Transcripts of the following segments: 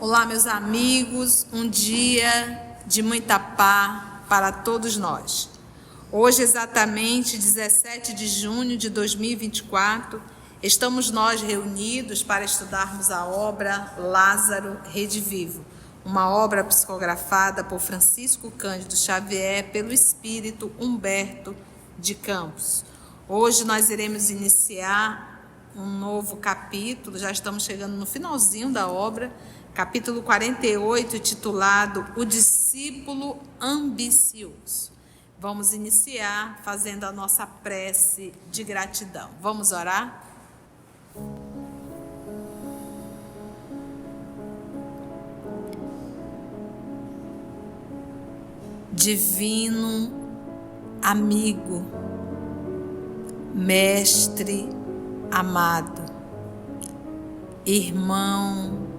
Olá, meus amigos, um dia de muita paz para todos nós. Hoje, exatamente 17 de junho de 2024, estamos nós reunidos para estudarmos a obra Lázaro Redivivo, uma obra psicografada por Francisco Cândido Xavier pelo espírito Humberto de Campos. Hoje nós iremos iniciar um novo capítulo, já estamos chegando no finalzinho da obra, capítulo 48, titulado O Discípulo Ambicioso. Vamos iniciar fazendo a nossa prece de gratidão. Vamos orar? Divino amigo, mestre amado, irmão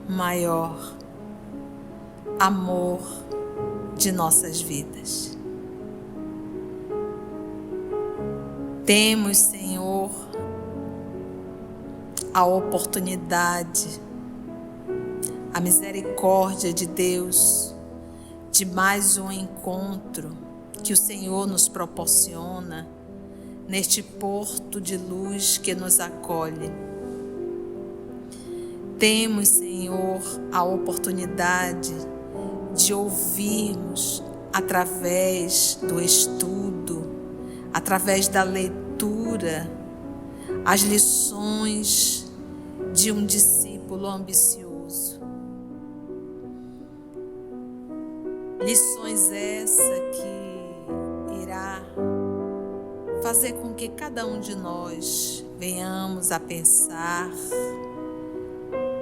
maior, amor de nossas vidas. Temos, Senhor, a oportunidade, a misericórdia de Deus, de mais um encontro que o Senhor nos proporciona neste porto de luz que nos acolhe. Temos, Senhor, a oportunidade de ouvirmos através do estudo, através da leitura, as lições de um discípulo ambicioso. Lições essas que irá fazer com que cada um de nós venhamos a pensar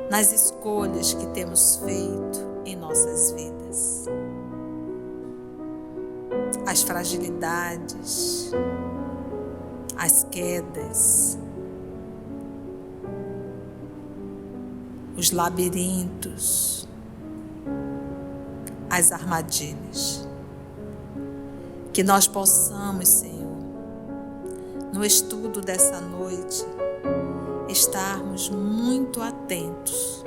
nas escolhas que temos feito em nossas vidas, as fragilidades, as quedas, os labirintos, as armadilhas. Que nós possamos, Senhor, no estudo dessa noite, estarmos muito atentos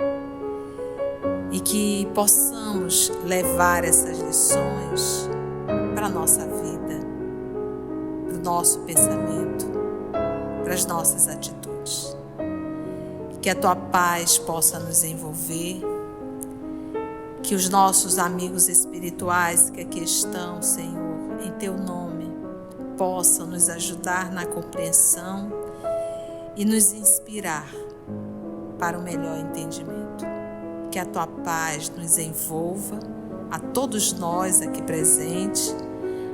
e que possamos levar essas lições para a nossa vida, para o nosso pensamento, para as nossas atitudes. Que a Tua paz possa nos envolver, que os nossos amigos espirituais que aqui estão, Senhor, em Teu nome, possam nos ajudar na compreensão e nos inspirar para o melhor entendimento. Que a Tua paz nos envolva, a todos nós aqui presentes,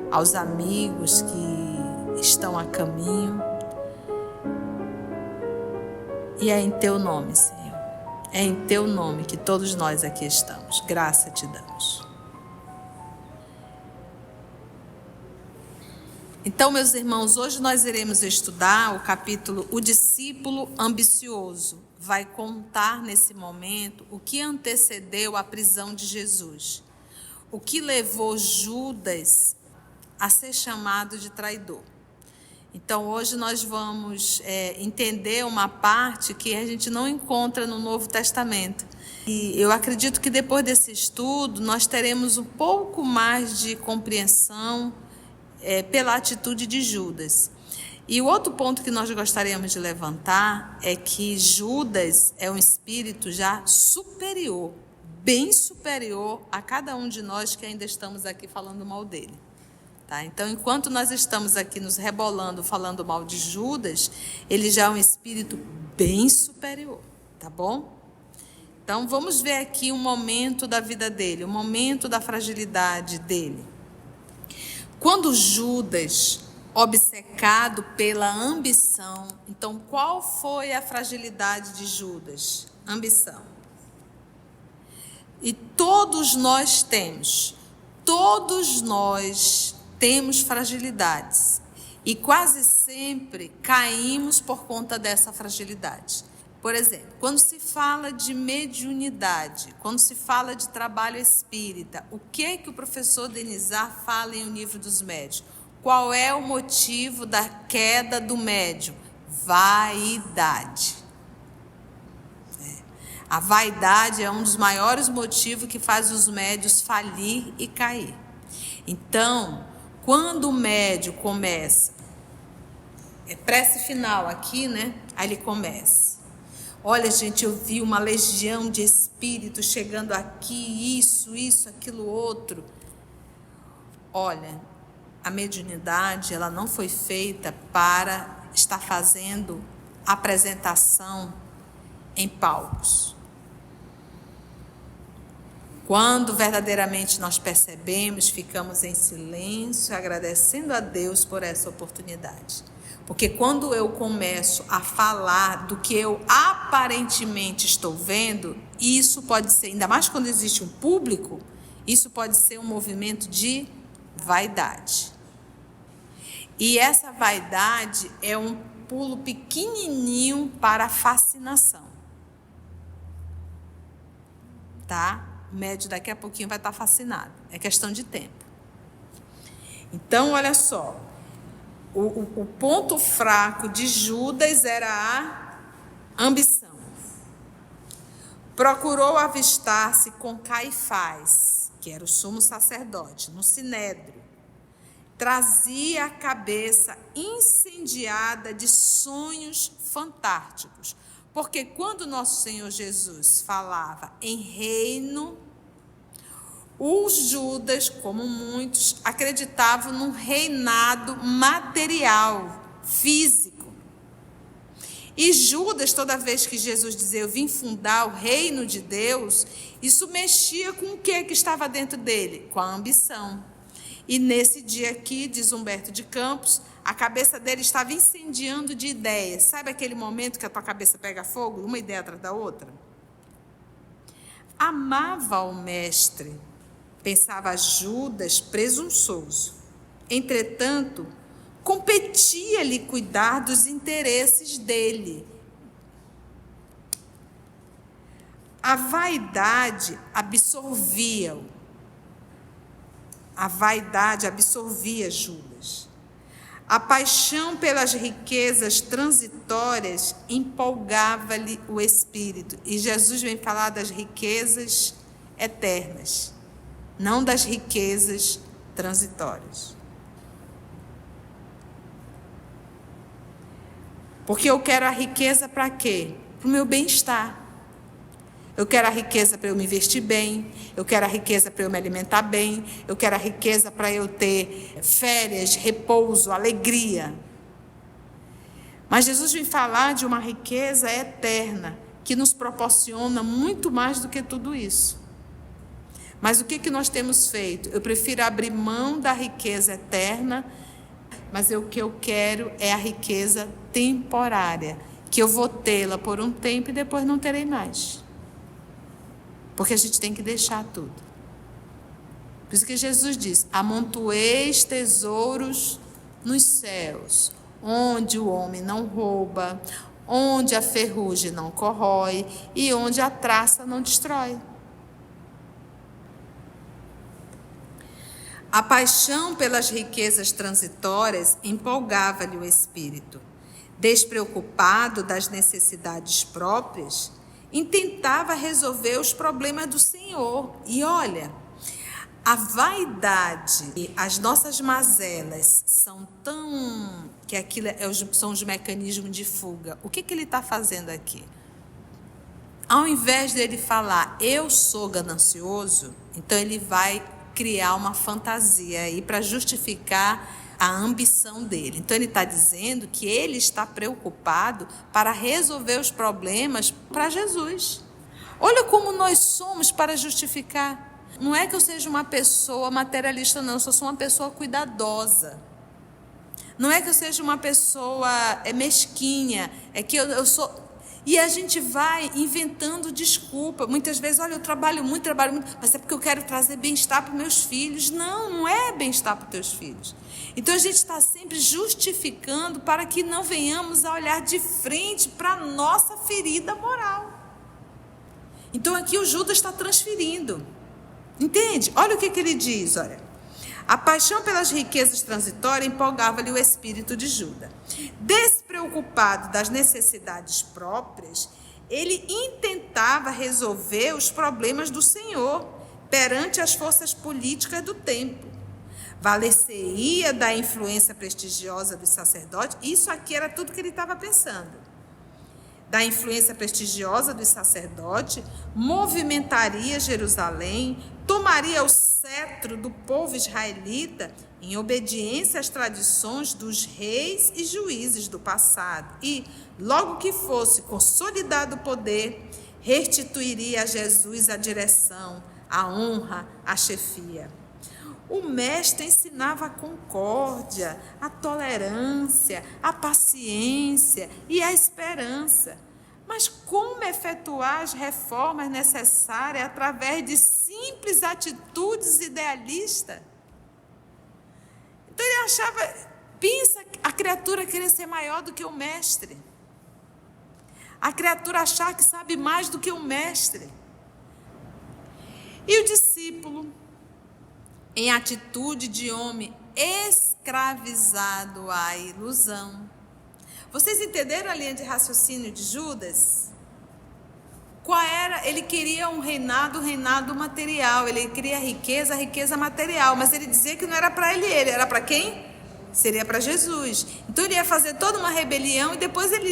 aos amigos que estão a caminho. E é em Teu nome, Senhor. É em Teu nome que todos nós aqui estamos. Graça Te damos. Então, meus irmãos, hoje nós iremos estudar o capítulo O Discípulo Ambicioso. Vai contar nesse momento o que antecedeu a prisão de Jesus, o que levou Judas a ser chamado de traidor. Então, hoje nós vamos entender uma parte que a gente não encontra no Novo Testamento. E eu acredito que depois desse estudo nós teremos um pouco mais de compreensão pela atitude de Judas. E o outro ponto que nós gostaríamos de levantar é que Judas é um espírito já superior, bem superior a cada um de nós que ainda estamos aqui falando mal dele. Tá? Então, enquanto nós estamos aqui nos rebolando, falando mal de Judas, ele já é um espírito bem superior, tá bom? Então, vamos ver aqui um momento da vida dele, um momento da fragilidade dele. Quando Judas, obcecado pela ambição, então qual foi a fragilidade de Judas? Ambição. E todos nós temos fragilidades. E quase sempre caímos por conta dessa fragilidade. Por exemplo, quando se fala de mediunidade, quando se fala de trabalho espírita, o que o professor Denizar fala em O Livro dos Médiuns? Qual é o motivo da queda do médium? Vaidade. A vaidade é um dos maiores motivos que faz os médios falir e cair. Então, quando o médio começa, é prece final aqui, né? Aí ele começa. Olha, gente, eu vi uma legião de espíritos chegando aqui, isso, aquilo, outro. Olha, a mediunidade, ela não foi feita para estar fazendo apresentação em palcos. Quando verdadeiramente nós percebemos, ficamos em silêncio, agradecendo a Deus por essa oportunidade. Porque quando eu começo a falar do que eu aparentemente estou vendo, isso pode ser, ainda mais quando existe um público, isso pode ser um movimento de vaidade. E essa vaidade é um pulo pequenininho para a fascinação. Tá? O médio daqui a pouquinho vai estar fascinado. É questão de tempo. Então, olha só. O ponto fraco de Judas era a ambição. Procurou avistar-se com Caifás, que era o sumo sacerdote, no sinédrio. Trazia a cabeça incendiada de sonhos fantásticos. Porque quando nosso Senhor Jesus falava em reino, os Judas, como muitos, acreditavam num reinado material, físico. E Judas, toda vez que Jesus dizia, eu vim fundar o reino de Deus, isso mexia com o que estava dentro dele? Com a ambição. E nesse dia aqui, diz Humberto de Campos, a cabeça dele estava incendiando de ideias. Sabe aquele momento que a tua cabeça pega fogo, uma ideia atrás da outra? Amava o mestre, pensava Judas presunçoso. Entretanto, competia-lhe cuidar dos interesses dele. A vaidade absorvia-o. A vaidade absorvia Judas. A paixão pelas riquezas transitórias empolgava-lhe o espírito. E Jesus vem falar das riquezas eternas, não das riquezas transitórias. Porque eu quero a riqueza para quê? Para o meu bem-estar. Eu quero a riqueza para eu me vestir bem, eu quero a riqueza para eu me alimentar bem, eu quero a riqueza para eu ter férias, repouso, alegria. Mas Jesus vem falar de uma riqueza eterna, que nos proporciona muito mais do que tudo isso. Mas o que nós temos feito? Eu prefiro abrir mão da riqueza eterna, mas o que eu quero é a riqueza temporária, que eu vou tê-la por um tempo e depois não terei mais. Porque a gente tem que deixar tudo. Por isso que Jesus diz, amontoeis tesouros nos céus, onde o homem não rouba, onde a ferrugem não corrói e onde a traça não destrói. A paixão pelas riquezas transitórias empolgava-lhe o espírito. Despreocupado das necessidades próprias, intentava resolver os problemas do Senhor. E olha, a vaidade e as nossas mazelas são tão... que aquilo são os mecanismos de fuga. O que ele está fazendo aqui? Ao invés dele falar, eu sou ganancioso, então ele vai criar uma fantasia aí para justificar a ambição dele. Então ele está dizendo que ele está preocupado para resolver os problemas para Jesus. Olha como nós somos para justificar. Não é que eu seja uma pessoa materialista, não. Eu sou uma pessoa cuidadosa. Não é que eu seja uma pessoa mesquinha. É que eu sou... E a gente vai inventando desculpa. Muitas vezes, olha, eu trabalho muito, mas é porque eu quero trazer bem-estar para os meus filhos. Não, não é bem-estar para os teus filhos. Então a gente está sempre justificando para que não venhamos a olhar de frente para a nossa ferida moral. Então aqui o Judas está transferindo. Entende? Olha o que ele diz, olha. A paixão pelas riquezas transitórias empolgava-lhe o espírito de Judas. Despreocupado das necessidades próprias, Ele intentava resolver os problemas do Senhor perante as forças políticas do tempo. Valeria da influência prestigiosa dos sacerdotes. Isso aqui era tudo que ele estava pensando. Da influência prestigiosa dos sacerdotes, movimentaria Jerusalém, tomaria o cetro do povo israelita em obediência às tradições dos reis e juízes do passado e, logo que fosse consolidado o poder, restituiria a Jesus a direção, a honra, a chefia. O mestre ensinava a concórdia, a tolerância, a paciência e a esperança. Mas como efetuar as reformas necessárias através de simples atitudes idealistas? Então ele achava, pensa, a criatura querer ser maior do que o mestre. A criatura achar que sabe mais do que o mestre. E o discípulo, em atitude de homem escravizado à ilusão. Vocês entenderam a linha de raciocínio de Judas? Qual era? Ele queria um reinado material. Ele queria riqueza material. Mas ele dizia que não era para ele, era para quem? Seria para Jesus. Então ele ia fazer toda uma rebelião e depois ele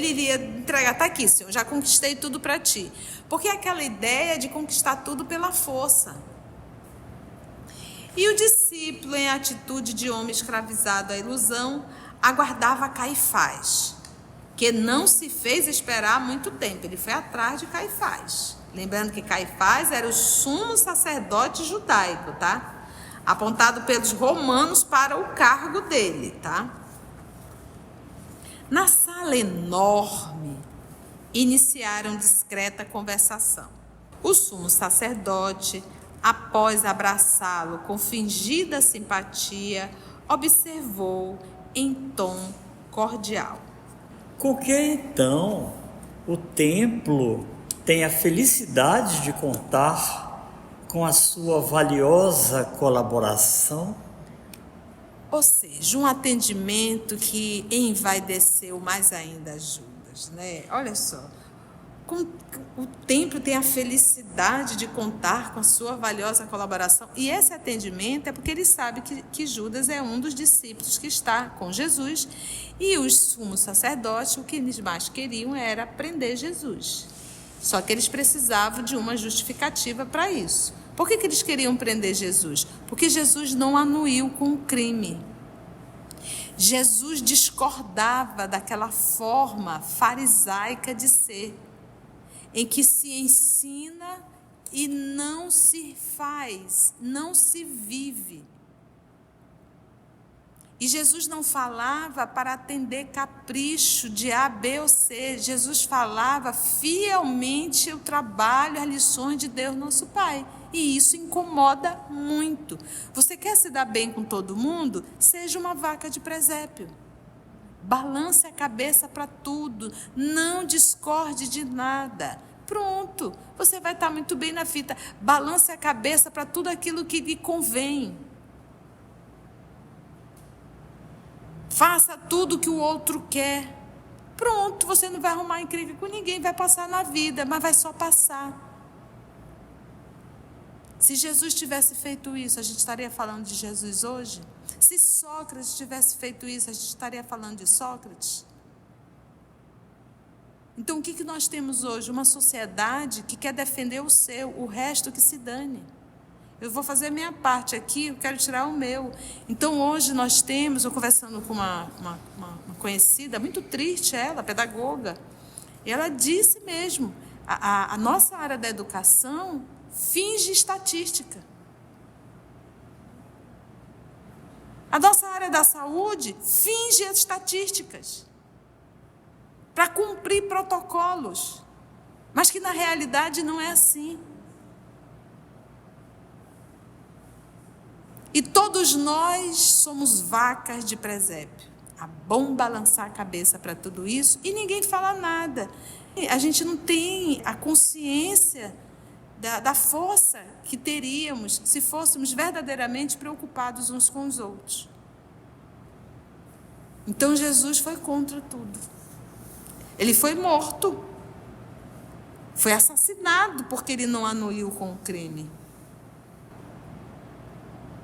iria entregar. Está aqui, Senhor, já conquistei tudo para ti. Porque é aquela ideia de conquistar tudo pela força. E o discípulo, em atitude de homem escravizado à ilusão, aguardava Caifás, que não se fez esperar muito tempo. Ele foi atrás de Caifás. Lembrando que Caifás era o sumo sacerdote judaico, tá? Apontado pelos romanos para o cargo dele, tá? Na sala enorme, iniciaram discreta conversação. O sumo sacerdote, após abraçá-lo com fingida simpatia, observou em tom cordial: Com que então o templo tem a felicidade de contar com a sua valiosa colaboração? Ou seja, um atendimento que envaideceu mais ainda Judas, né? Olha só. O templo tem a felicidade de contar com a sua valiosa colaboração. E esse atendimento é porque ele sabe que Judas é um dos discípulos que está com Jesus. E os sumos sacerdotes, o que eles mais queriam era prender Jesus. Só que eles precisavam de uma justificativa para isso. Por que eles queriam prender Jesus? Porque Jesus não anuiu com o crime. Jesus discordava daquela forma farisaica de ser, em que se ensina e não se faz, não se vive. E Jesus não falava para atender capricho de A, B ou C. Jesus falava fielmente o trabalho, as lições de Deus, nosso Pai. E isso incomoda muito. Você quer se dar bem com todo mundo? Seja uma vaca de presépio. Balance a cabeça para tudo, não discorde de nada. Pronto, você vai estar muito bem na fita. Balance a cabeça para tudo aquilo que lhe convém. Faça tudo que o outro quer. Pronto, você não vai arrumar encrenca com ninguém, vai passar na vida, mas vai só passar. Se Jesus tivesse feito isso, a gente estaria falando de Jesus hoje? Se Sócrates tivesse feito isso, a gente estaria falando de Sócrates? Então, o que nós temos hoje? Uma sociedade que quer defender o seu, o resto que se dane. Eu vou fazer a minha parte aqui, eu quero tirar o meu. Então, hoje nós temos, eu conversando com uma conhecida, muito triste ela, pedagoga, e ela disse mesmo, a nossa área da educação finge estatística. A nossa área da saúde finge as estatísticas para cumprir protocolos, mas que na realidade não é assim. E todos nós somos vacas de presépio. É bom balançar a cabeça para tudo isso e ninguém fala nada. A gente não tem a consciência da força que teríamos se fôssemos verdadeiramente preocupados uns com os outros. Então Jesus foi contra tudo. Ele foi morto. Foi assassinado porque ele não anuiu com o crime.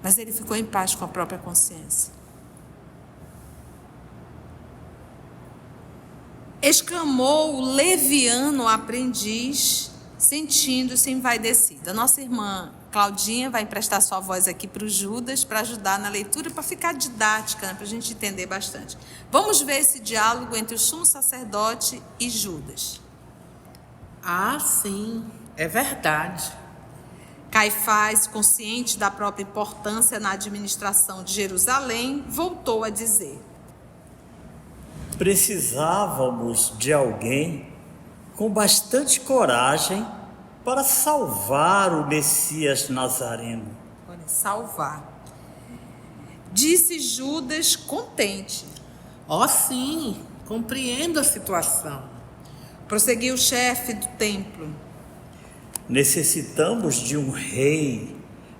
Mas ele ficou em paz com a própria consciência. Exclamou o leviano aprendiz, sentindo-se envaidecida. Nossa irmã Claudinha vai emprestar sua voz aqui para o Judas, para ajudar na leitura, para ficar didática, né, para a gente entender bastante. Vamos ver esse diálogo entre o sumo sacerdote e Judas. Ah, sim, é verdade. Caifás, consciente da própria importância na administração de Jerusalém, voltou a dizer: precisávamos de alguém com bastante coragem para salvar o Messias Nazareno. Olha, salvar. Disse Judas contente. Oh, sim, compreendo a situação. Prosseguiu o chefe do templo. Necessitamos de um rei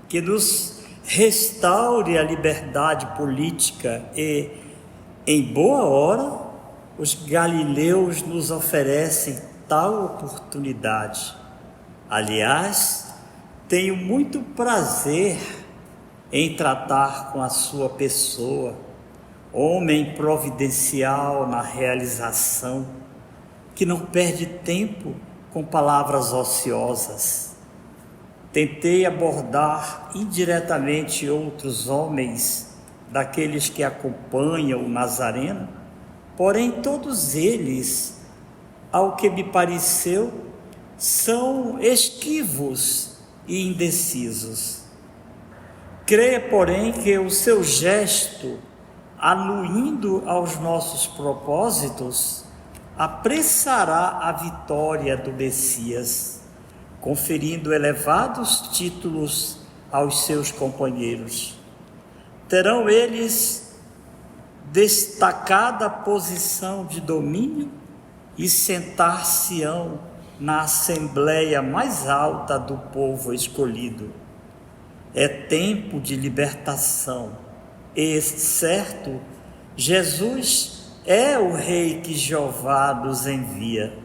que nos restaure a liberdade política e, em boa hora, os galileus nos oferecem tal oportunidade. Aliás, tenho muito prazer em tratar com a sua pessoa, homem providencial na realização, que não perde tempo com palavras ociosas. Tentei abordar indiretamente outros homens, daqueles que acompanham o Nazareno, porém todos eles, ao que me pareceu, são esquivos e indecisos. Creia, porém, que o seu gesto, anuindo aos nossos propósitos, apressará a vitória do Messias, conferindo elevados títulos aos seus companheiros. Terão eles destacada posição de domínio e sentar-se-ão na assembleia mais alta do povo escolhido. É tempo de libertação e, certo, Jesus é o rei que Jeová nos envia.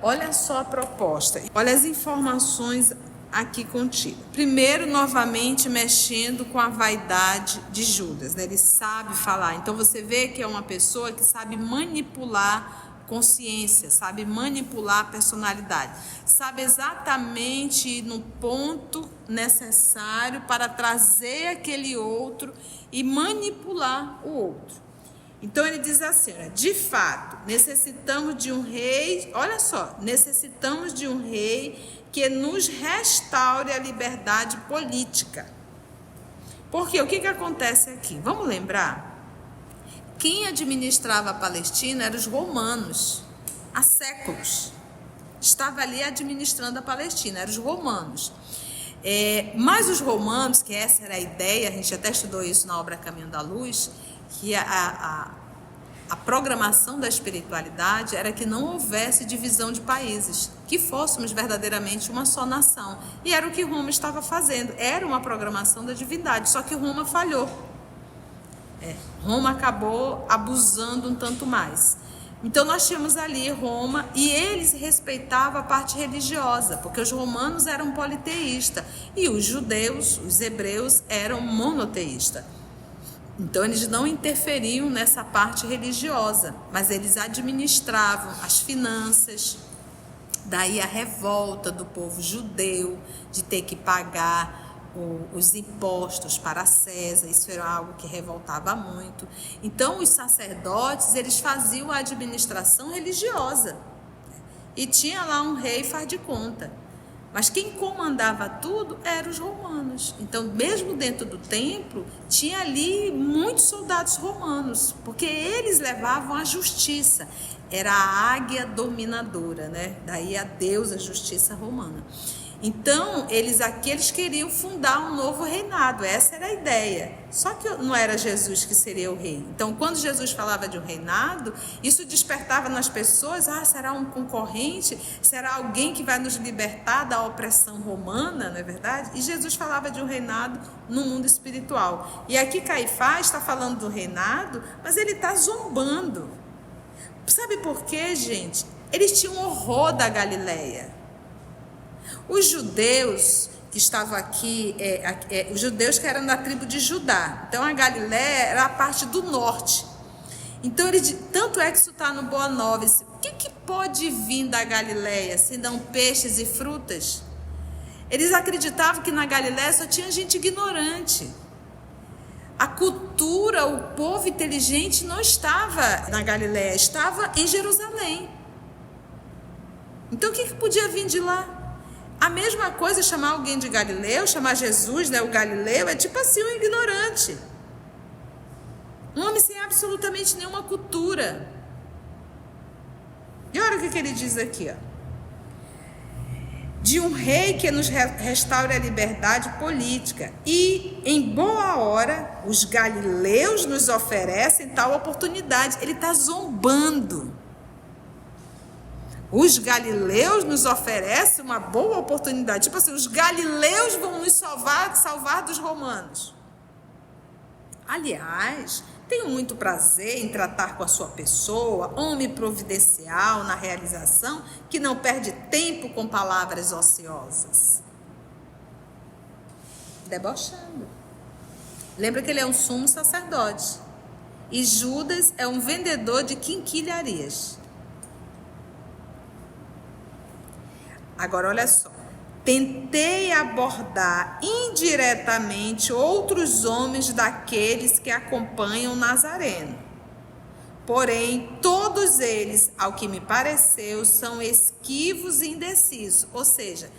Olha só a proposta, olha as informações aqui contidas. Primeiro, novamente, mexendo com a vaidade de Judas, né? Ele sabe falar. Então, você vê que é uma pessoa que sabe manipular consciência, sabe manipular a personalidade, sabe exatamente no ponto necessário para trazer aquele outro e manipular o outro. Então ele diz assim, de fato, necessitamos de um rei, olha só, necessitamos de um rei que nos restaure a liberdade política. Porque o que acontece aqui? Vamos lembrar? Quem administrava a Palestina eram os romanos, há séculos. Estava ali administrando a Palestina, eram os romanos. Mas os romanos, que essa era a ideia, a gente até estudou isso na obra Caminho da Luz, que a programação da espiritualidade era que não houvesse divisão de países, que fôssemos verdadeiramente uma só nação. E era o que Roma estava fazendo, era uma programação da divindade, só que Roma falhou. Roma acabou abusando um tanto mais. Então nós tínhamos ali Roma e eles respeitavam a parte religiosa, porque os romanos eram politeístas e os judeus, os hebreus, eram monoteístas. Então eles não interferiam nessa parte religiosa, mas eles administravam as finanças. Daí a revolta do povo judeu de ter que pagar os impostos para César, isso era algo que revoltava muito. Então os sacerdotes, eles faziam a administração religiosa e tinha lá um rei faz de conta, mas quem comandava tudo eram os romanos. Então mesmo dentro do templo tinha ali muitos soldados romanos, porque eles levavam a justiça, era a águia dominadora, né? Daí a deusa justiça romana. Então, aqueles queriam fundar um novo reinado, essa era a ideia. Só que não era Jesus que seria o rei. Então, quando Jesus falava de um reinado, isso despertava nas pessoas, será um concorrente? Será alguém que vai nos libertar da opressão romana, não é verdade? E Jesus falava de um reinado no mundo espiritual. E aqui Caifás está falando do reinado, mas ele está zombando. Sabe por quê, gente? Eles tinham horror da Galileia. Os judeus que estavam aqui, os judeus que eram da tribo de Judá. Então a Galileia era a parte do norte. Então tanto é que isso está no Boa Nova. O que pode vir da Galileia se não peixes e frutas? Eles acreditavam que na Galileia só tinha gente ignorante. A cultura, o povo inteligente não estava na Galileia, estava em Jerusalém. Então o que podia vir de lá? A mesma coisa, chamar alguém de Galileu, chamar Jesus, né, o Galileu, é tipo assim, um ignorante. Um homem sem absolutamente nenhuma cultura. E olha o que ele diz aqui, ó. De um rei que nos restaure a liberdade política. E, em boa hora, os galileus nos oferecem tal oportunidade. Ele está zombando. Os galileus nos oferecem uma boa oportunidade. Tipo assim, os galileus vão nos salvar dos romanos. Aliás, tenho muito prazer em tratar com a sua pessoa, homem providencial na realização, que não perde tempo com palavras ociosas. Debochando. Lembra que ele é um sumo sacerdote. E Judas é um vendedor de quinquilharias. Agora, olha só. Tentei abordar indiretamente outros homens daqueles que acompanham o Nazareno. Porém, todos eles, ao que me pareceu, são esquivos e indecisos. Ou seja,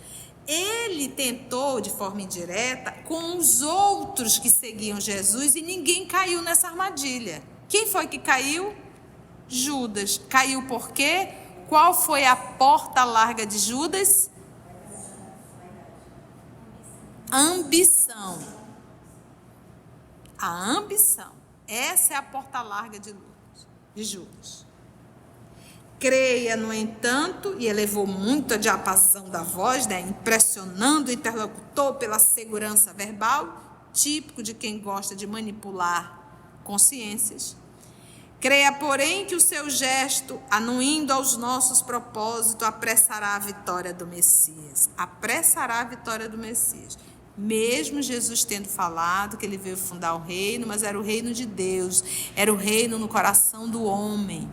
ele tentou de forma indireta com os outros que seguiam Jesus e ninguém caiu nessa armadilha. Quem foi que caiu? Judas. Caiu por quê? Qual foi a porta larga de Judas? Ambição. A ambição. Essa é a porta larga de Judas. Creia, no entanto, e elevou muito a diapasão da voz, né, impressionando o interlocutor pela segurança verbal, típico de quem gosta de manipular consciências. Creia, porém, que o seu gesto, anuindo aos nossos propósitos, apressará a vitória do Messias. Apressará a vitória do Messias. Mesmo Jesus tendo falado que ele veio fundar o reino, mas era o reino de Deus, era o reino no coração do homem.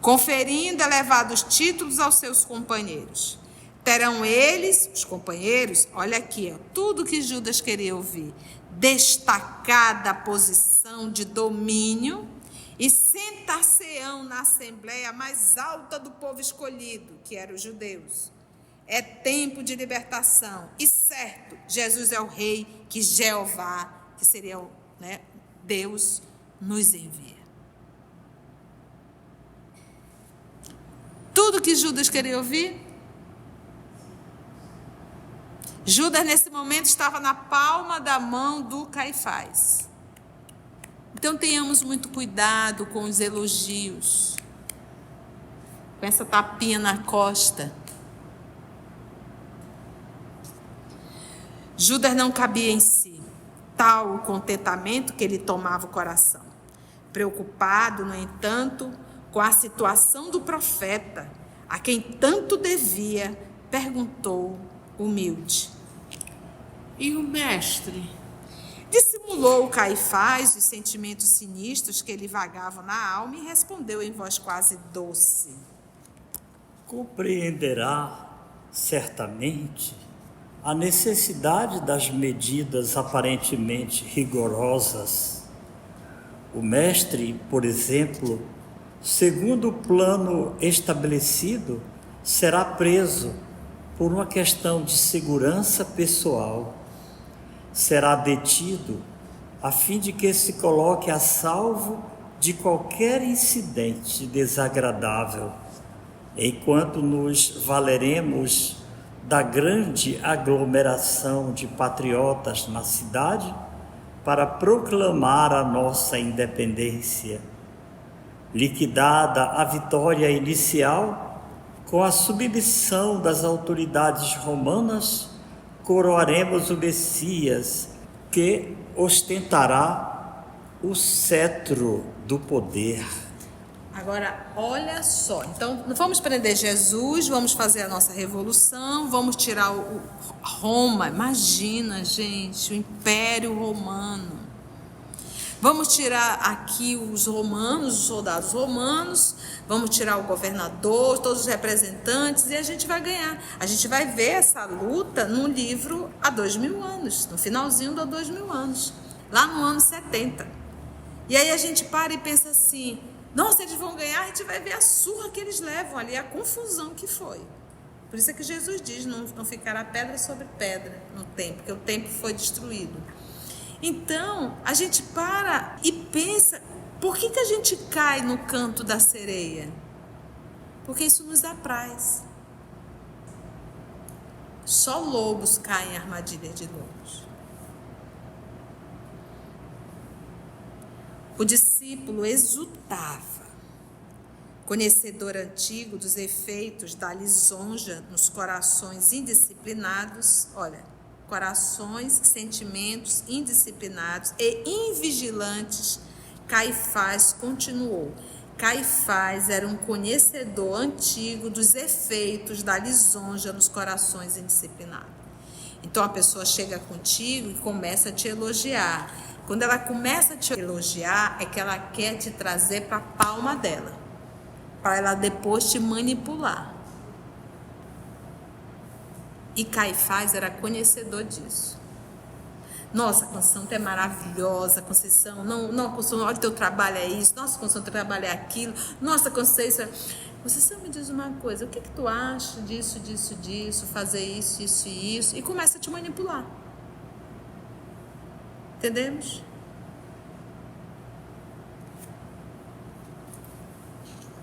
Conferindo elevados títulos aos seus companheiros. Terão eles, os companheiros, olha aqui, ó, tudo que Judas queria ouvir, destacada posição de domínio, e sentar-se-ão na assembleia mais alta do povo escolhido, que eram os judeus. É tempo de libertação. E certo, Jesus é o rei que Jeová, que seria, né, Deus, nos envia. Tudo que Judas queria ouvir. Judas, nesse momento, estava na palma da mão do Caifás. Então, tenhamos muito cuidado com os elogios, com essa tapinha na costa. Judas não cabia em si tal o contentamento que ele tomava o coração. Preocupado, no entanto, com a situação do profeta, a quem tanto devia, perguntou humilde: E o mestre? Dissimulou o Caifás os sentimentos sinistros que lhe vagavam na alma e respondeu em voz quase doce: Compreenderá certamente a necessidade das medidas aparentemente rigorosas. O mestre, por exemplo, segundo o plano estabelecido, será preso por uma questão de segurança pessoal. Será detido a fim de que se coloque a salvo de qualquer incidente desagradável, enquanto nos valeremos da grande aglomeração de patriotas na cidade para proclamar a nossa independência. Liquidada a vitória inicial, com a submissão das autoridades romanas, coroaremos o Messias, que ostentará o cetro do poder. Agora, olha só. Então, vamos prender Jesus, vamos fazer a nossa revolução, vamos tirar o Roma. Imagina, gente, o Império Romano. Vamos tirar aqui os romanos, os soldados romanos, vamos tirar o governador, todos os representantes, e a gente vai ganhar. A gente vai ver essa luta no livro há 2000 anos, no finalzinho de 2000 anos, lá no ano 70. E aí a gente para e pensa assim, nossa, eles vão ganhar, a gente vai ver a surra que eles levam ali, a confusão que foi. Por isso é que Jesus diz, não ficará pedra sobre pedra no templo, porque o templo foi destruído. Então, a gente para e pensa, por que a gente cai no canto da sereia? Porque isso nos apraz. Só lobos caem em armadilha de lobos. O discípulo exultava, conhecedor antigo dos efeitos da lisonja nos corações indisciplinados, corações, sentimentos indisciplinados e invigilantes, Caifás continuou. Caifás era um conhecedor antigo dos efeitos da lisonja nos corações indisciplinados. Então a pessoa chega contigo e começa a te elogiar. Quando ela começa a te elogiar, é que ela quer te trazer para a palma dela, para ela depois te manipular. E Caifás era conhecedor disso. Nossa, Conceição, tu é maravilhosa, Conceição. Não, Conceição, olha o teu trabalho é isso. Nossa, Conceição, teu trabalho é aquilo. Nossa, Conceição, me diz uma coisa. O que tu acha disso, fazer isso, isso e isso? E começa a te manipular. Entendemos?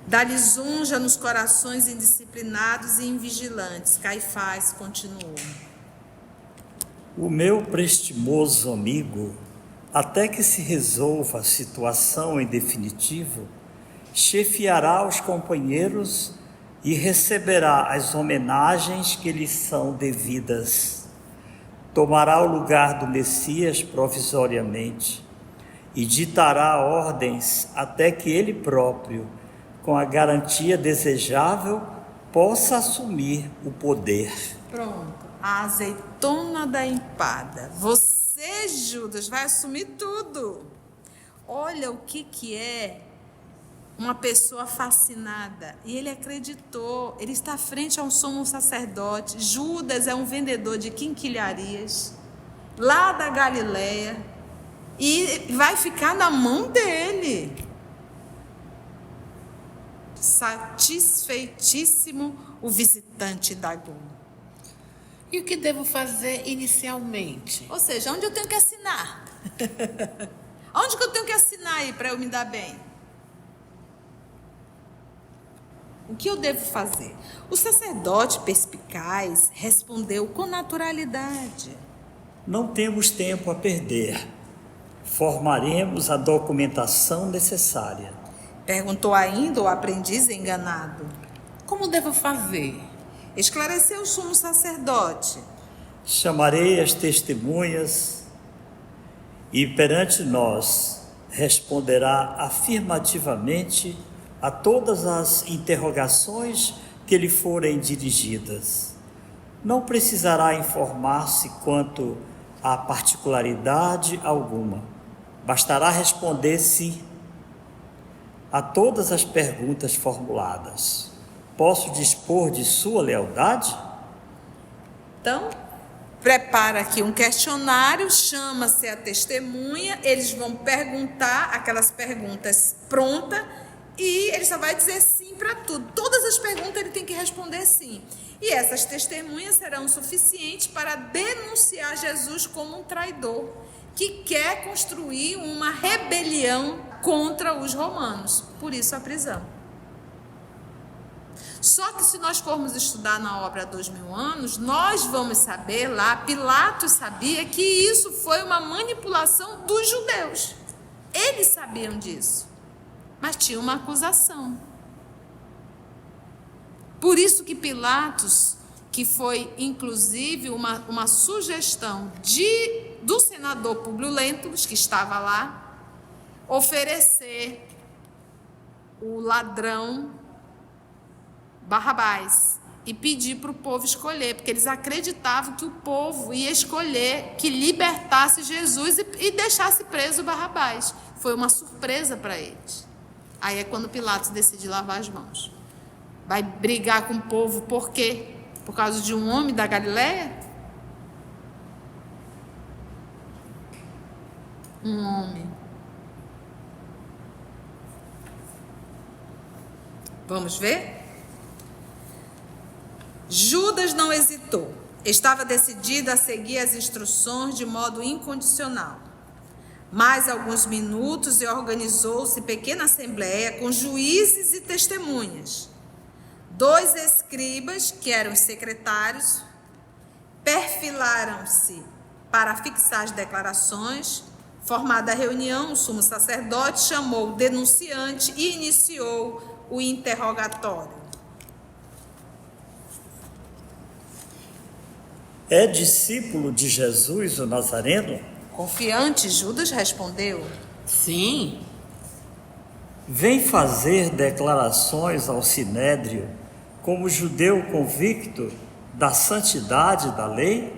Da lisonja nos corações indisciplinados e invigilantes, Caifás continuou. O meu prestimoso amigo, até que se resolva a situação em definitivo, chefiará os companheiros e receberá as homenagens que lhes são devidas. Tomará o lugar do Messias provisoriamente e ditará ordens até que ele próprio, com a garantia desejável, possa assumir o poder. Pronto, a azeitona da empada. Você, Judas, vai assumir tudo. Olha o que é uma pessoa fascinada. E ele acreditou, ele está frente a um sumo sacerdote. Judas é um vendedor de quinquilharias, lá da Galileia, e vai ficar na mão dele. Satisfeitíssimo, o visitante indagou. E o que devo fazer inicialmente? Ou seja, onde eu tenho que assinar? Onde que eu tenho que assinar aí para eu me dar bem? O que eu devo fazer? O sacerdote perspicaz respondeu com naturalidade. Não temos tempo a perder. Formaremos a documentação necessária. Perguntou ainda o aprendiz enganado. Como devo fazer? Esclareceu o sumo sacerdote. Chamarei as testemunhas e perante nós responderá afirmativamente a todas as interrogações que lhe forem dirigidas. Não precisará informar-se quanto a particularidade alguma. Bastará responder sim a todas as perguntas formuladas. Posso dispor de sua lealdade? Então, prepara aqui um questionário, chama-se a testemunha, eles vão perguntar aquelas perguntas prontas e ele só vai dizer sim para tudo. Todas as perguntas ele tem que responder sim. E essas testemunhas serão suficientes para denunciar Jesus como um traidor, que quer construir uma rebelião contra os romanos. Por isso a prisão. Só que se nós formos estudar na obra há 2000 anos, nós vamos saber lá, Pilatos sabia que isso foi uma manipulação dos judeus. Eles sabiam disso, mas tinha uma acusação. Por isso que Pilatos, que foi inclusive uma sugestão do senador Públio Lentulus, que estava lá, oferecer o ladrão Barrabás e pedir para o povo escolher, porque eles acreditavam que o povo ia escolher que libertasse Jesus e deixasse preso Barrabás. Foi uma surpresa para eles. Aí é quando Pilatos decide lavar as mãos. Vai brigar com o povo por quê? Por causa de um homem da Galileia? Um homem. Vamos ver? Judas não hesitou. Estava decidido a seguir as instruções de modo incondicional. Mais alguns minutos e organizou-se pequena assembleia com juízes e testemunhas. 2 escribas, que eram os secretários, perfilaram-se para fixar as declarações. Formada a reunião, o sumo sacerdote chamou o denunciante e iniciou o interrogatório. É discípulo de Jesus, o Nazareno? Confiante, Judas respondeu: Sim. Vem fazer declarações ao Sinédrio como judeu convicto da santidade da lei?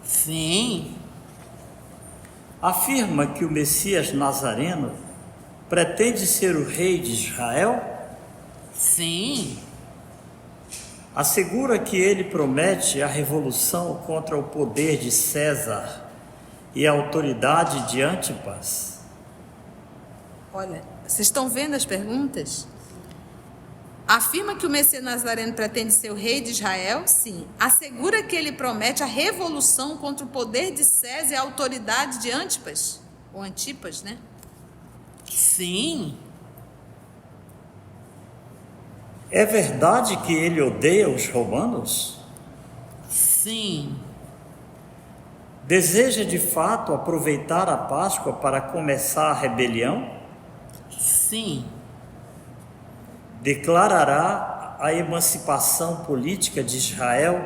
Sim. Afirma que o Messias Nazareno pretende ser o rei de Israel? Sim. Assegura que ele promete a revolução contra o poder de César e a autoridade de Antipas? Olha, vocês estão vendo as perguntas? Afirma que o Messias Nazareno pretende ser o rei de Israel? Sim. Assegura que ele promete a revolução contra o poder de César e a autoridade de Antipas? Ou Antipas, né? Sim. É verdade que ele odeia os romanos? Sim. Deseja de fato aproveitar a Páscoa para começar a rebelião? Sim. Declarará a emancipação política de Israel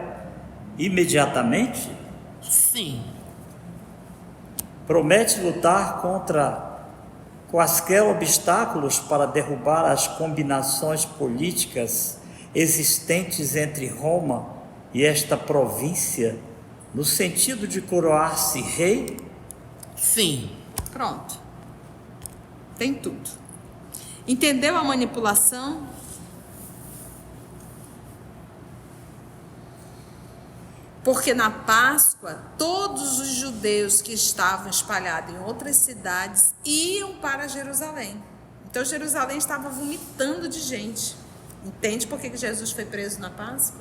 imediatamente? Sim. Promete lutar contra quaisquer obstáculos para derrubar as combinações políticas existentes entre Roma e esta província, no sentido de coroar-se rei? Sim. Pronto. Tem tudo. Entendeu a manipulação? Porque na Páscoa, todos os judeus que estavam espalhados em outras cidades iam para Jerusalém. Então, Jerusalém estava vomitando de gente. Entende por que Jesus foi preso na Páscoa?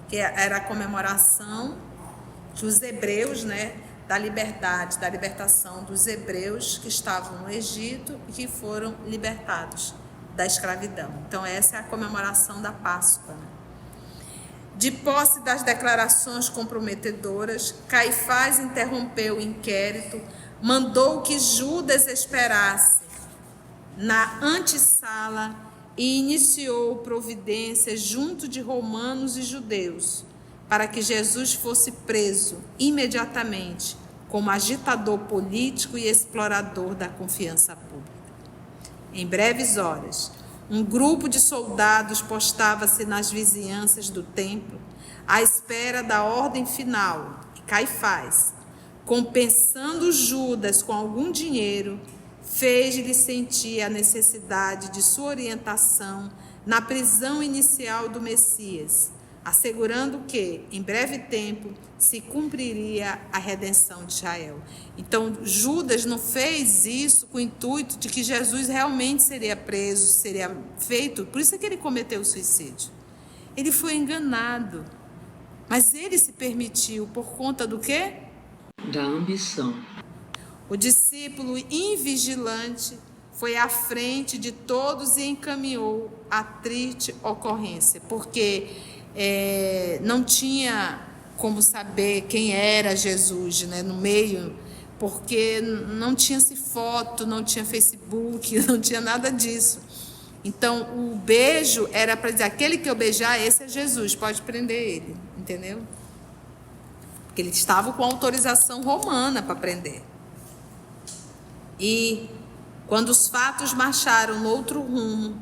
Que era a comemoração que os hebreus, da liberdade, da libertação dos hebreus que estavam no Egito e que foram libertados da escravidão. Então, essa é a comemoração da Páscoa. De posse das declarações comprometedoras, Caifás interrompeu o inquérito, mandou que Judas esperasse na antessala e iniciou providências junto de romanos e judeus, para que Jesus fosse preso imediatamente como agitador político e explorador da confiança pública. Em breves horas, um grupo de soldados postava-se nas vizinhanças do templo, à espera da ordem final, e Caifás, compensando Judas com algum dinheiro, fez-lhe sentir a necessidade de sua orientação na prisão inicial do Messias, assegurando que, em breve tempo, se cumpriria a redenção de Israel. Então, Judas não fez isso com o intuito de que Jesus realmente seria preso, seria feito, por isso é que ele cometeu o suicídio. Ele foi enganado, mas ele se permitiu por conta do quê? Da ambição. O discípulo invigilante foi à frente de todos e encaminhou a triste ocorrência, porque não tinha como saber quem era Jesus, no meio, porque não tinha-se foto, não tinha Facebook, não tinha nada disso. Então, o beijo era para dizer, aquele que eu beijar, esse é Jesus, pode prender ele, entendeu? Porque ele estava com autorização romana para prender. E, quando os fatos marcharam no outro rumo,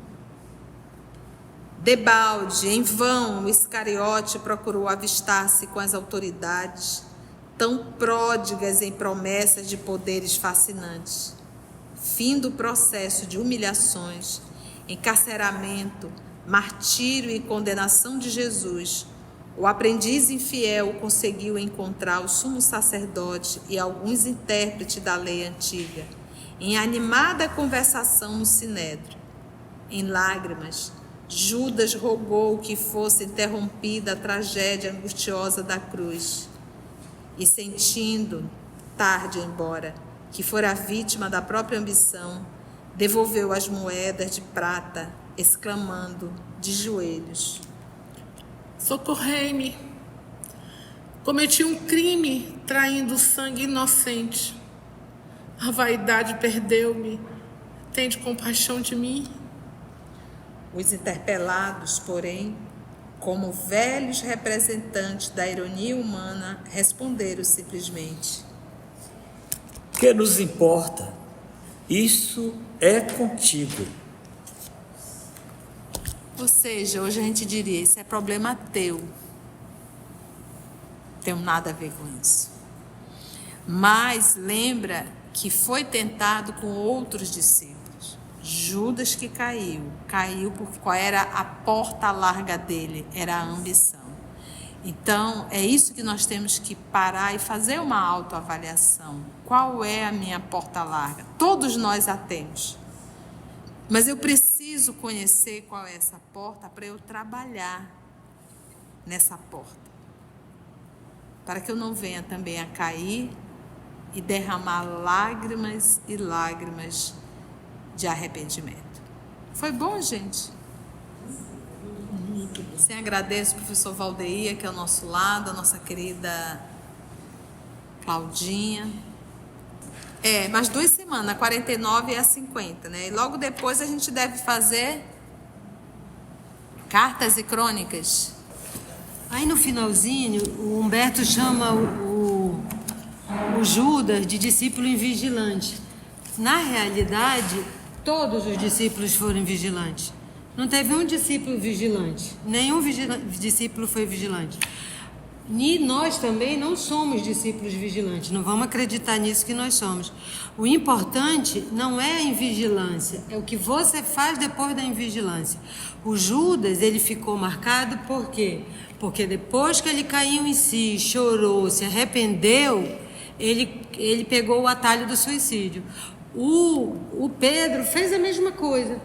Debalde, em vão, o Iscariote procurou avistar-se com as autoridades, tão pródigas em promessas de poderes fascinantes. Fim do processo de humilhações, encarceramento, martírio e condenação de Jesus, o aprendiz infiel conseguiu encontrar o sumo sacerdote e alguns intérpretes da lei antiga, em animada conversação no sinédrio. Em lágrimas, Judas rogou que fosse interrompida a tragédia angustiosa da cruz. E sentindo, tarde embora, que fora vítima da própria ambição, devolveu as moedas de prata, exclamando de joelhos: Socorrei-me. Cometi um crime traindo sangue inocente. A vaidade perdeu-me. Tende compaixão de mim. Os interpelados, porém, como velhos representantes da ironia humana, responderam simplesmente: Que nos importa? Isso é contigo. Ou seja, hoje a gente diria, isso é problema teu. Não tenho nada a ver com isso. Mas lembra que foi tentado com outros discípulos. Judas que caiu porque qual era a porta larga dele? Era a ambição. Então, é isso que nós temos que parar e fazer uma autoavaliação. Qual é a minha porta larga? Todos nós a temos. Mas eu preciso conhecer qual é essa porta para eu trabalhar nessa porta. Para que eu não venha também a cair e derramar lágrimas e lágrimas de arrependimento. Foi bom, gente? Sim, agradeço ao professor Valdeir, que é ao nosso lado, a nossa querida Claudinha. Mais 2 semanas, a 49 e a 50, né? E logo depois a gente deve fazer cartas e crônicas. Aí no finalzinho, o Humberto chama o Judas de discípulo invigilante. Na realidade, todos os discípulos foram vigilantes. Não teve um discípulo vigilante. Nenhum discípulo foi vigilante. E nós também não somos discípulos vigilantes. Não vamos acreditar nisso que nós somos. O importante não é a invigilância, é o que você faz depois da invigilância. O Judas, ele ficou marcado por quê? Porque depois que ele caiu em si, chorou, se arrependeu, ele pegou o atalho do suicídio. O Pedro fez a mesma coisa.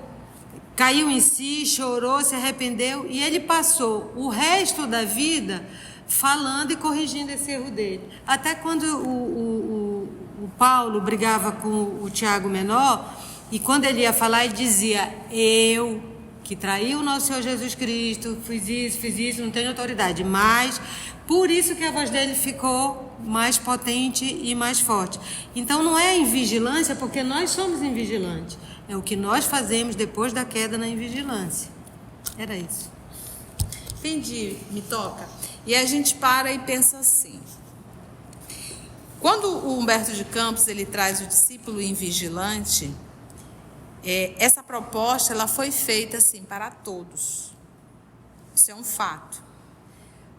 Caiu em si, chorou, se arrependeu e ele passou o resto da vida falando e corrigindo esse erro dele. Até quando o Paulo brigava com o Tiago Menor, e quando ele ia falar, ele dizia: eu, que traí o nosso Senhor Jesus Cristo, fiz isso, não tenho autoridade. Mas, por isso que a voz dele ficou mais potente e mais forte. Então, não é invigilância, porque nós somos invigilantes. É o que nós fazemos depois da queda na invigilância. Era isso. Entendi, me toca. E a gente para e pensa assim. Quando o Humberto de Campos ele traz o discípulo invigilante, essa proposta ela foi feita assim para todos. Isso é um fato.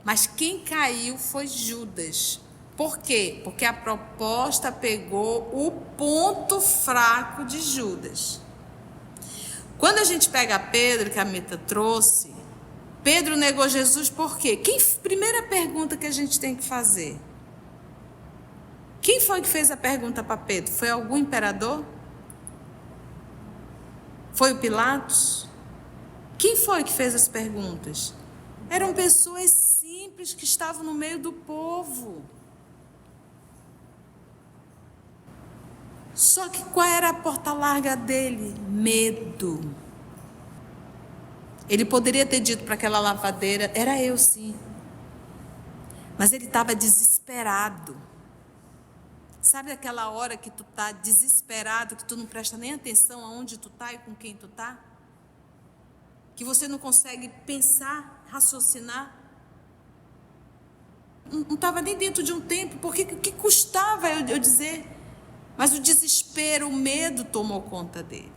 Mas quem caiu foi Judas. Por quê? Porque a proposta pegou o ponto fraco de Judas. Quando a gente pega Pedro, que a Meta trouxe, Pedro negou Jesus por quê? Primeira pergunta que a gente tem que fazer. Quem foi que fez a pergunta para Pedro? Foi algum imperador? Foi o Pilatos? Quem foi que fez as perguntas? Eram pessoas simples que estavam no meio do povo. Só que qual era a porta larga dele? Medo. Ele poderia ter dito para aquela lavadeira: era eu sim. Mas ele estava desesperado. Sabe aquela hora que tu está desesperado, que tu não presta nem atenção aonde tu está e com quem tu está? Que você não consegue pensar, raciocinar? Não estava nem dentro de um tempo, porque o que custava eu dizer? Mas o desespero, o medo tomou conta dele.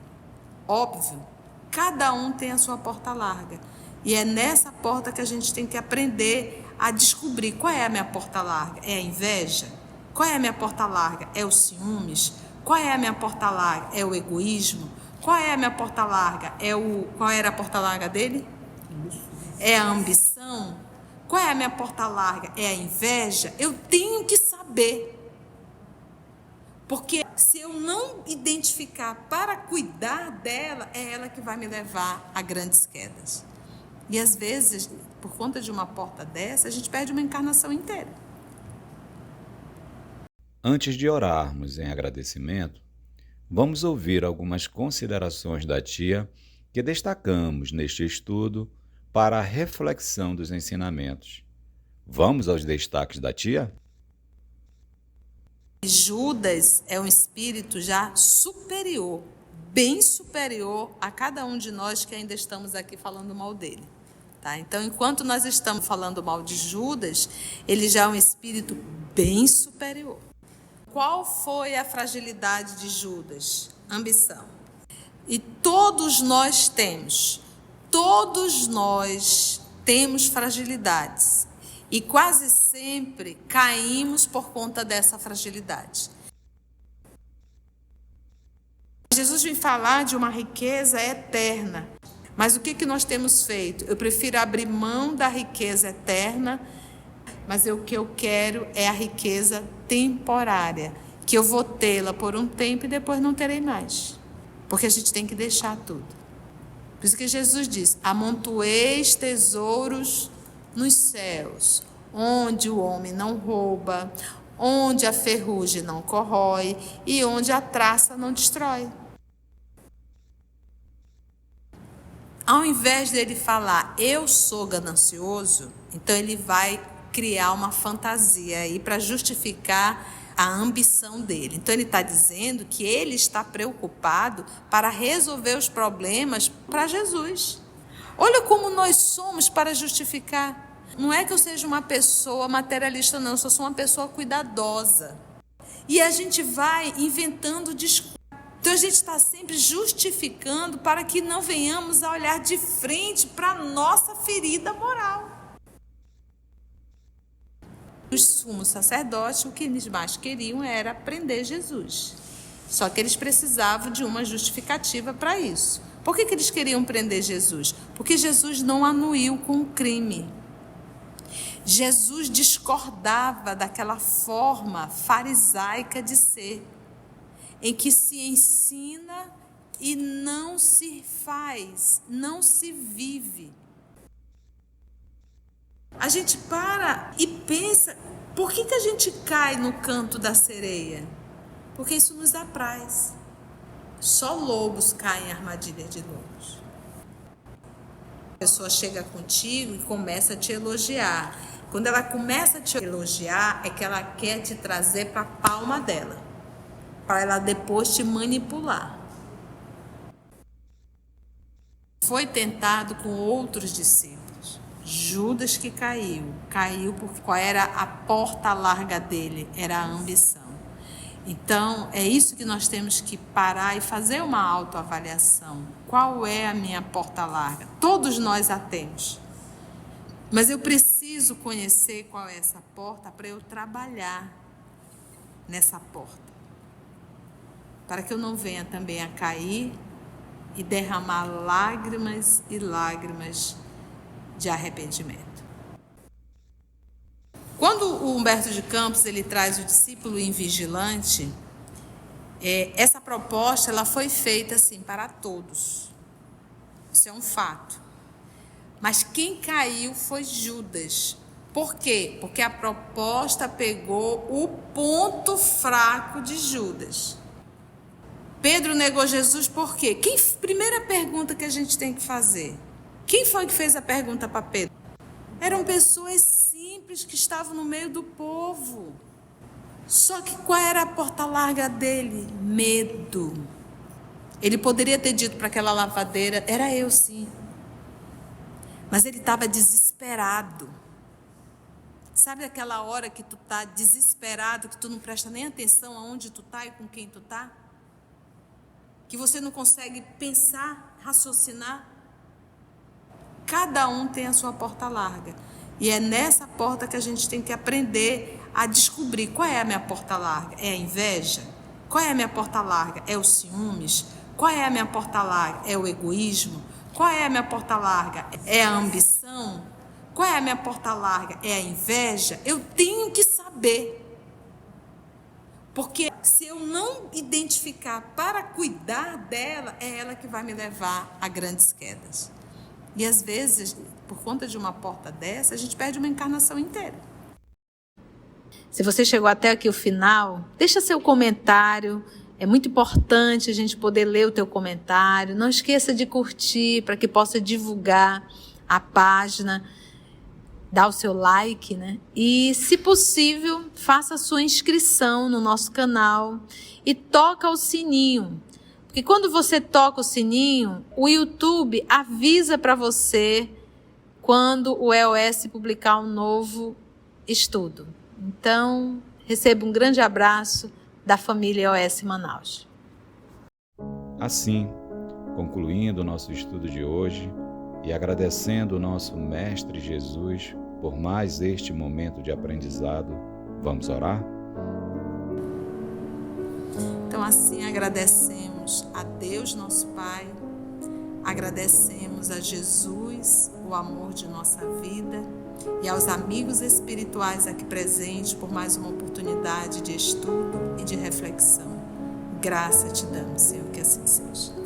Óbvio, cada um tem a sua porta larga. E é nessa porta que a gente tem que aprender a descobrir qual é a minha porta larga. É a inveja? Qual é a minha porta larga? É o ciúmes? Qual é a minha porta larga? É o egoísmo? Qual é a minha porta larga? Qual era a porta larga dele? É a ambição? Qual é a minha porta larga? É a inveja? Eu tenho que saber. Porque se eu não identificar para cuidar dela, é ela que vai me levar a grandes quedas. E às vezes, por conta de uma porta dessa, a gente perde uma encarnação inteira. Antes de orarmos em agradecimento, vamos ouvir algumas considerações da tia que destacamos neste estudo para a reflexão dos ensinamentos. Vamos aos destaques da tia? Judas é um espírito já superior, bem superior a cada um de nós que ainda estamos aqui falando mal dele. Tá? Então, enquanto nós estamos falando mal de Judas, ele já é um espírito bem superior. Qual foi a fragilidade de Judas? Ambição. E todos nós temos fragilidades. E quase sempre caímos por conta dessa fragilidade. Jesus vem falar de uma riqueza eterna. Mas o que nós temos feito? Eu prefiro abrir mão da riqueza eterna, mas o que eu quero é a riqueza temporária, que eu vou tê-la por um tempo e depois não terei mais. Porque a gente tem que deixar tudo. Por isso que Jesus diz: amontoeis tesouros nos céus, onde o homem não rouba, onde a ferrugem não corrói e onde a traça não destrói. Ao invés dele falar, eu sou ganancioso, então ele vai criar uma fantasia aí para justificar a ambição dele. Então ele está dizendo que ele está preocupado para resolver os problemas para Jesus. Olha como nós somos para justificar. Não é que eu seja uma pessoa materialista, não. Eu só sou uma pessoa cuidadosa. E a gente vai inventando desculpas. Então a gente está sempre justificando para que não venhamos a olhar de frente para a nossa ferida moral. Os sumos sacerdotes, o que eles mais queriam era prender Jesus. Só que eles precisavam de uma justificativa para isso. Por que eles queriam prender Jesus? Porque Jesus não anuiu com o crime. Jesus discordava daquela forma farisaica de ser, em que se ensina e não se faz, não se vive. A gente para e pensa, por que a gente cai no canto da sereia? Porque isso nos apraz. Só lobos caem em armadilha de lobos. A pessoa chega contigo e começa a te elogiar. Quando ela começa a te elogiar, é que ela quer te trazer para a palma dela, para ela depois te manipular. Foi tentado com outros discípulos. Judas que caiu porque qual era a porta larga dele? Era a ambição. Então, é isso que nós temos que parar e fazer uma autoavaliação. Qual é a minha porta larga? Todos nós a temos. Mas eu preciso conhecer qual é essa porta para eu trabalhar nessa porta. Para que eu não venha também a cair e derramar lágrimas e lágrimas de arrependimento. Quando o Humberto de Campos ele traz o discípulo invigilante, essa proposta ela foi feita assim para todos. Isso é um fato. Mas quem caiu foi Judas. Por quê? Porque a proposta pegou o ponto fraco de Judas. Pedro negou Jesus por quê? Primeira pergunta que a gente tem que fazer. Quem foi que fez a pergunta para Pedro? Eram pessoas simples que estavam no meio do povo. Só que qual era a porta larga dele? Medo. Ele poderia ter dito para aquela lavadeira, era eu sim. Mas ele estava desesperado. Sabe aquela hora que tu está desesperado, que tu não presta nem atenção aonde tu está e com quem tu está? Que você não consegue pensar, raciocinar? Cada um tem a sua porta larga. E é nessa porta que a gente tem que aprender a descobrir qual é a minha porta larga. É a inveja? Qual é a minha porta larga? É os ciúmes? Qual é a minha porta larga? É o egoísmo? Qual é a minha porta larga? É a ambição? Qual é a minha porta larga? É a inveja? Eu tenho que saber. Porque se eu não identificar para cuidar dela, é ela que vai me levar a grandes quedas. E às vezes, por conta de uma porta dessa, a gente perde uma encarnação inteira. Se você chegou até aqui o final, deixa seu comentário. É muito importante a gente poder ler o teu comentário. Não esqueça de curtir para que possa divulgar a página. Dá o seu like, né? E, se possível, faça a sua inscrição no nosso canal e toca o sininho. Porque quando você toca o sininho, o YouTube avisa para você quando o EOS publicar um novo estudo. Então, receba um grande abraço da família EOS Manaus. Assim, concluindo o nosso estudo de hoje e agradecendo o nosso Mestre Jesus por mais este momento de aprendizado, vamos orar? Então, assim, agradecemos a Deus, nosso Pai, agradecemos a Jesus, o amor de nossa vida, e aos amigos espirituais aqui presentes por mais uma oportunidade de estudo e de reflexão. Graça te damos, Senhor, que assim seja.